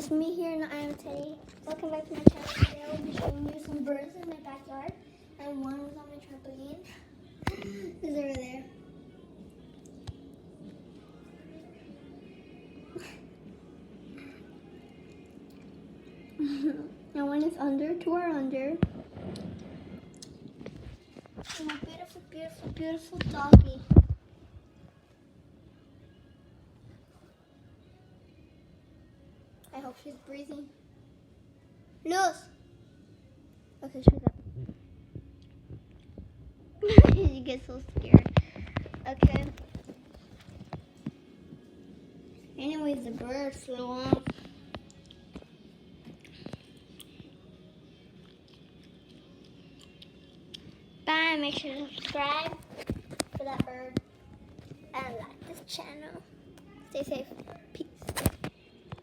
it's me here and I am Teddy. Welcome back to my channel. Today I will be showing you some birds in my backyard. And one was on my trampoline. It's over there. And one is under, two are under. And my beautiful, beautiful, beautiful doggy. I hope she's breathing. Nose! Okay, shut up. You get so scared. Okay. Anyways, the bird flew off. Bye. Make sure to subscribe for that bird and like this channel. Stay safe. Peace.